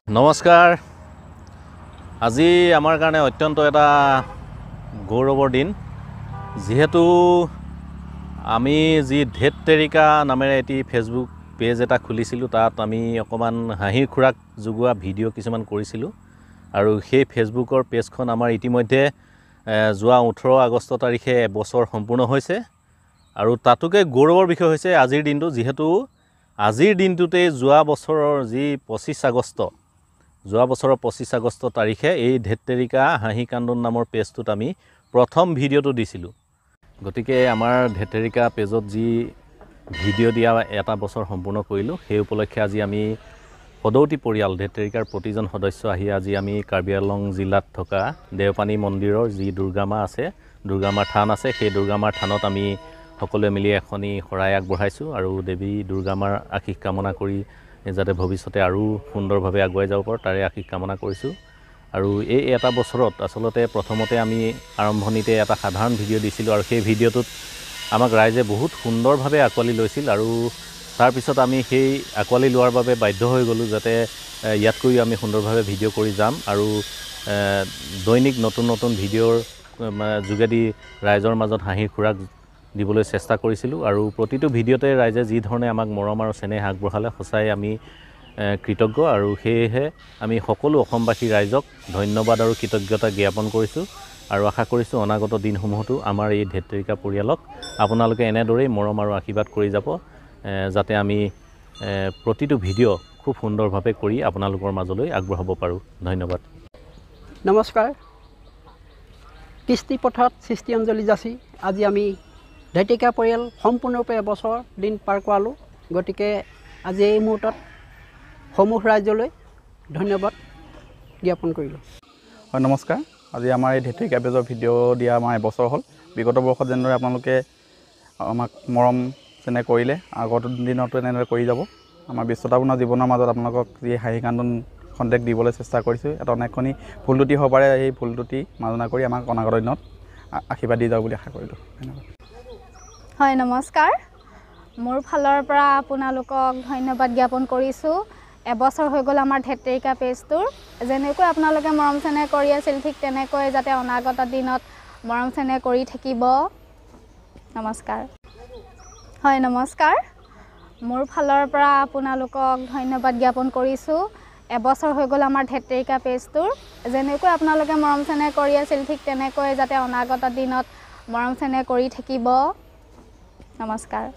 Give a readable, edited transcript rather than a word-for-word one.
নমস্কাৰ। আজি আমাৰ কাৰণে অত্যন্ত এটা গৌৰৱৰ দিন, যিহেতু আমি যি ধেত তেৰিকা নামেৰে এটি ফেচবুক পেজ এটা খুলিছিলোঁ, তাত আমি অকণমান হাঁহিৰ খোৰাক যোগোৱা ভিডিঅ' কিছুমান কৰিছিলোঁ আৰু সেই ফেচবুকৰ পেজখন আমাৰ ইতিমধ্যে যোৱা 18 আগষ্ট তাৰিখে এবছৰ সম্পূৰ্ণ হৈছে আৰু তাতোকে গৌৰৱৰ বিষয় হৈছে আজিৰ দিনটো, যিহেতু আজিৰ দিনটোতেই যোৱা বছৰৰ যি 25 আগষ্ট যোৱা বছৰৰ 25 আগষ্ট তাৰিখে এই ধেত তেৰিকা হাঁহি কান্দোন নামৰ পেজটোত আমি প্ৰথম ভিডিঅ'টো দিছিলোঁ। গতিকে আমাৰ ধেত তেৰিকা পেজত যি ভিডিঅ' দিয়া এটা বছৰ সম্পূৰ্ণ কৰিলোঁ, সেই উপলক্ষে আজি আমি সদৌতি পৰিয়াল ধেত তেৰিকাৰ প্ৰতিজন সদস্য আহি আজি আমি কাৰ্বি আংলং জিলাত থকা দেওপানী মন্দিৰৰ যি দুৰ্গামা আছে, দুৰ্গামাৰ থান আছে, সেই দুৰ্গামাৰ থানত আমি সকলোৱে মিলি এখনি শৰাই আগবঢ়াইছোঁ আৰু দেৱী দুৰ্গামাৰ আশীষ কামনা কৰি যাতে ভৱিষ্যতে আৰু সুন্দৰভাৱে আগুৱাই যাব পাৰোঁ তাৰে আশীষ কামনা কৰিছোঁ। আৰু এই এটা বছৰত আচলতে প্ৰথমতে আমি আৰম্ভণিতে এটা সাধাৰণ ভিডিঅ' দিছিলোঁ আৰু সেই ভিডিঅ'টোত আমাক ৰাইজে বহুত সুন্দৰভাৱে আঁকোৱালি লৈছিল আৰু তাৰপিছত আমি সেই আঁকোৱালি লোৱাৰ বাবে বাধ্য হৈ গ'লোঁ যাতে ইয়াতকৈ আমি সুন্দৰভাৱে ভিডিঅ' কৰি যাম আৰু দৈনিক নতুন নতুন ভিডিঅ'ৰ যোগেদি ৰাইজৰ মাজত হাঁহিৰ খোৰাক দিবলৈ চেষ্টা কৰিছিলোঁ আৰু প্ৰতিটো ভিডিঅ'তে ৰাইজে যি ধৰণে আমাক মৰম আৰু চেনেহ আগবঢ়ালে সঁচাই আমি কৃতজ্ঞ আৰু সেয়েহে আমি সকলো অসমবাসী ৰাইজক ধন্যবাদ আৰু কৃতজ্ঞতা জ্ঞাপন কৰিছোঁ আৰু আশা কৰিছোঁ অনাগত দিনসমূহতো আমাৰ এই ধেত তেৰিকা পৰিয়ালক আপোনালোকে এনেদৰেই মৰম আৰু আশীৰ্বাদ কৰি যাব, যাতে আমি প্ৰতিটো ভিডিঅ' খুব সুন্দৰভাৱে কৰি আপোনালোকৰ মাজলৈ আগবঢ়াব পাৰোঁ। ধন্যবাদ। নমস্কাৰ। কৃষ্টি পথত সৃষ্টি অঞ্জলি যাচি আজি আমি ধেত তেৰিকা পৰিয়াল সম্পূৰ্ণৰূপে এবছৰ দিন পাৰ কৰালোঁ। গতিকে আজি এই মুহূৰ্তত সমূহ ৰাইজলৈ ধন্যবাদ জ্ঞাপন কৰিলোঁ। হয়, নমস্কাৰ। আজি আমাৰ এই ধেত তেৰিকা পেজৰ ভিডিঅ' দিয়া আমাৰ এবছৰ হ'ল। বিগত বৰ্ষত যেনেদৰে আপোনালোকে আমাক মৰম চেনেহ কৰিলে, আগত দিনতো এনেদৰে কৰি যাব। আমাৰ ব্যস্ততাপূৰ্ণ জীৱনৰ মাজত আপোনালোকক যি হাঁহি কান্দোন খন্তেক দিবলৈ চেষ্টা কৰিছোঁ, এটা অনেকখিনি ভুল ত্ৰুটি হ'ব পাৰে, সেই ভুল ত্ৰুটি মাৰ্জনা কৰি আমাক অনাগত দিনত আশীৰ্বাদ দি যাব বুলি আশা কৰিলোঁ। ধন্যবাদ। হয়, নমস্কাৰ। মোৰ ফালৰ পৰা আপোনালোকক ধন্যবাদ জ্ঞাপন কৰিছোঁ। এবছৰ হৈ গ'ল আমাৰ ধেত তেৰিকা পেজটোৰ। যেনেকৈ আপোনালোকে মৰম চেনেহ কৰি আছিল, ঠিক তেনেকৈ যাতে অনাগত দিনত মৰম চেনেহ কৰি থাকিব। নমস্কাৰ। হয়, নমস্কাৰ। মোৰ ফালৰ পৰা আপোনালোকক ধন্যবাদ জ্ঞাপন কৰিছোঁ। এবছৰ হৈ গ'ল আমাৰ ধেত তেৰিকা পেজটোৰ। যেনেকৈ আপোনালোকে মৰম চেনেহ কৰি আছিল, ঠিক তেনেকৈ যাতে অনাগত দিনত মৰম চেনেহ কৰি থাকিব। নমস্কাৰ।